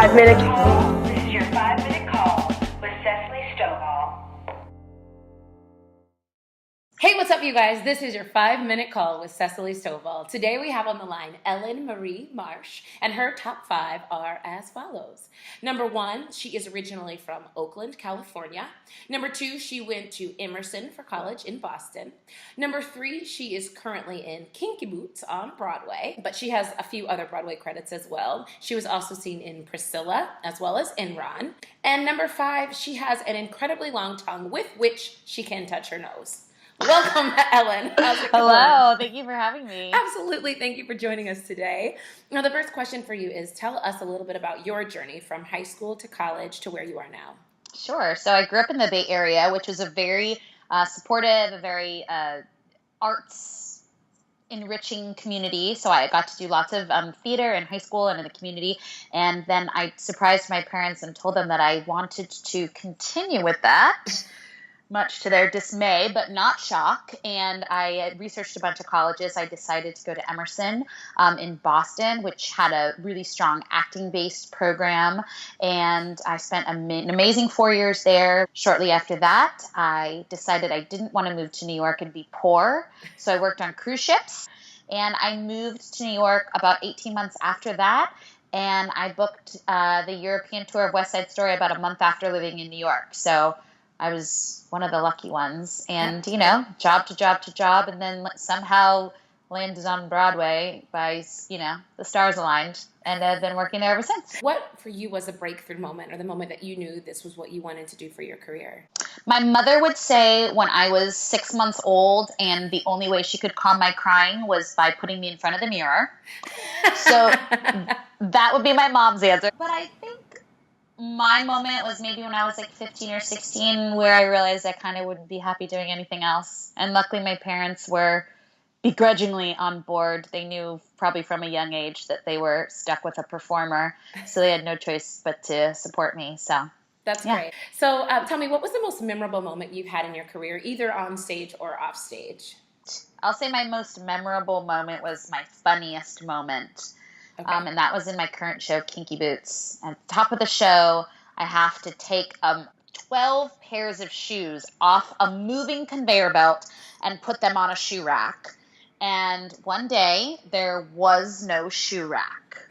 5-minute call. This is your 5-minute call with Cessalee Stovall. Hey, what's up, you guys? This is your 5-minute call with Cessalee Stovall. Today we have on the line Ellyn Marie Marsh, and her top 5 are as follows. Number 1, she is originally from Oakland, California. Number 2, she went to Emerson for college in Boston. Number 3, she is currently in Kinky Boots on Broadway, but she has a few other Broadway credits as well. She was also seen in Priscilla as well as Enron. And number 5, she has an incredibly long tongue with which she can touch her nose. Welcome, Ellyn. How's it going? Hello. Thank you for having me. Absolutely. Thank you for joining us today. Now, the first question for you is tell us a little bit about your journey from high school to college to where you are now. Sure. So I grew up in the Bay Area, which was a very supportive, a very arts enriching community. So I got to do lots of theater in high school and in the community. And then I surprised my parents and told them that I wanted to continue with that. Much to their dismay, but not shock. And I researched a bunch of colleges. I decided to go to Emerson in Boston, which had a really strong acting-based program. And I spent an amazing 4 years there. Shortly after that, I decided I didn't want to move to New York and be poor. So I worked on cruise ships. And I moved to New York about 18 months after that. And I booked the European tour of West Side Story about a month after living in New York. So I was one of the lucky ones, and, job to job to job, and then somehow landed on Broadway by, the stars aligned, and I've been working there ever since. What for you was a breakthrough moment, or the moment that you knew this was what you wanted to do for your career? My mother would say when I was 6 months old, and the only way she could calm my crying was by putting me in front of the mirror. So that would be my mom's answer. But I think my moment was maybe when I was like 15 or 16, where I realized I kind of wouldn't be happy doing anything else. And luckily my parents were begrudgingly on board. They knew probably from a young age that they were stuck with a performer. So they had no choice but to support me. So that's great. So tell me, what was the most memorable moment you've had in your career, either on stage or off stage? I'll say my most memorable moment was my funniest moment. Okay. And that was in my current show, Kinky Boots. At the top of the show, I have to take 12 pairs of shoes off a moving conveyor belt and put them on a shoe rack. And one day, there was no shoe rack.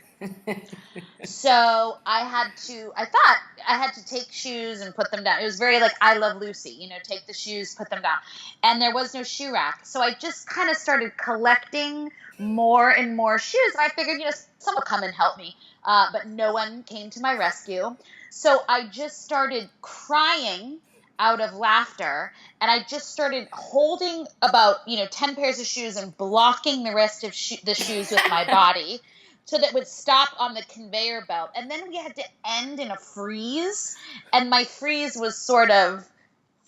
So I thought I had to take shoes and put them down. It was very like I Love Lucy, take the shoes, put them down. And there was no shoe rack. So I just kind of started collecting more and more shoes. And I figured, someone will come and help me. But no one came to my rescue. So I just started crying out of laughter. And I just started holding about, 10 pairs of shoes and blocking the rest of the shoes with my body. So that would stop on the conveyor belt. And then we had to end in a freeze. And my freeze was sort of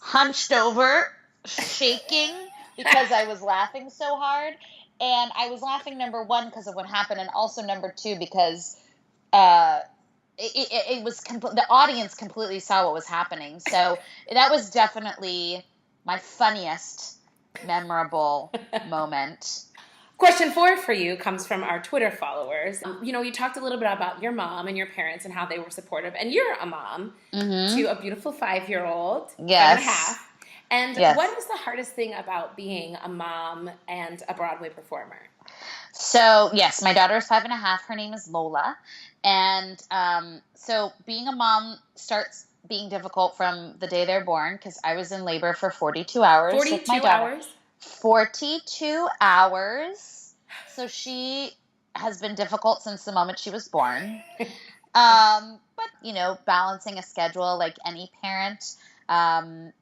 hunched over, shaking, because I was laughing so hard. And I was laughing, number one, because of what happened. And also, number two, because it was the audience completely saw what was happening. So that was definitely my funniest, memorable moment. Question 4 for you comes from our Twitter followers. You talked a little bit about your mom and your parents and how they were supportive. And you're a mom to a beautiful 5-year-old, 5.5. And what is the hardest thing about being a mom and a Broadway performer? So, yes, my daughter is 5.5. Her name is Lola. And so being a mom starts being difficult from the day they're born, because I was in labor for 42 hours. 42 hours? 42 hours. So she has been difficult since the moment she was born. But, balancing a schedule like any parent, and,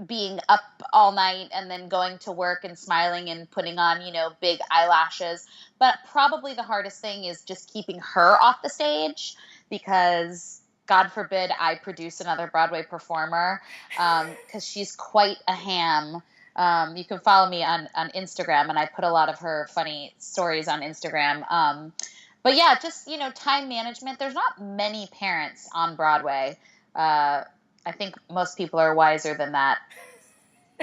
being up all night and then going to work and smiling and putting on, big eyelashes. But probably the hardest thing is just keeping her off the stage, because God forbid I produce another Broadway performer, because she's quite a ham. You can follow me on Instagram, and I put a lot of her funny stories on Instagram. But yeah, just, time management. There's not many parents on Broadway. I think most people are wiser than that.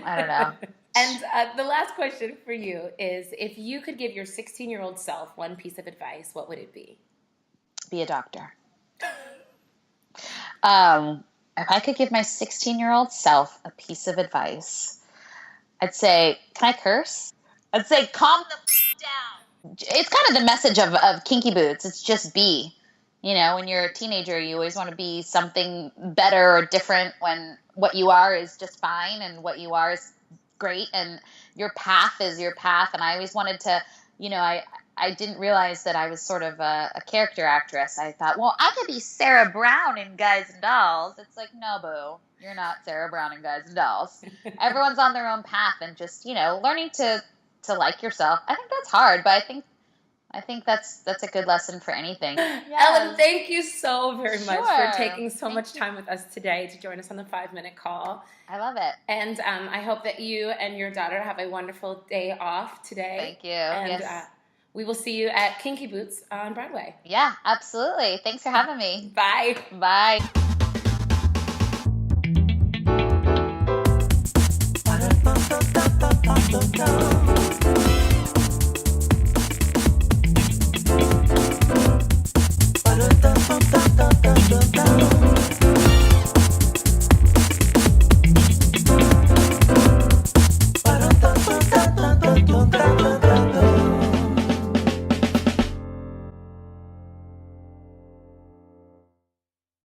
I don't know. And the last question for you is, if you could give your 16-year-old self one piece of advice, what would it be? Be a doctor. If I could give my 16-year-old self a piece of advice, I'd say, can I curse? I'd say, calm the down. It's kind of the message of Kinky Boots. It's just be. You know, when you're a teenager, you always want to be something better or different when what you are is just fine and what you are is great and your path is your path. And I always wanted to, you know, I didn't realize that I was sort of a character actress. I thought, well, I could be Sarah Brown in Guys and Dolls. It's like, no, boo, you're not Sarah Brown in Guys and Dolls. Everyone's on their own path and just, you know, learning to like yourself. I think that's hard, but I think that's a good lesson for anything. Yes. Ellyn, thank you so very much for taking so much you. time with us today to join us on the 5-minute call. I love it. And I hope that you and your daughter have a wonderful day off today. Thank you. And yes. We will see you at Kinky Boots on Broadway. Yeah, absolutely. Thanks for having me. Bye. Bye. Ba-da-ba-ba-ba-ba-ba-ba.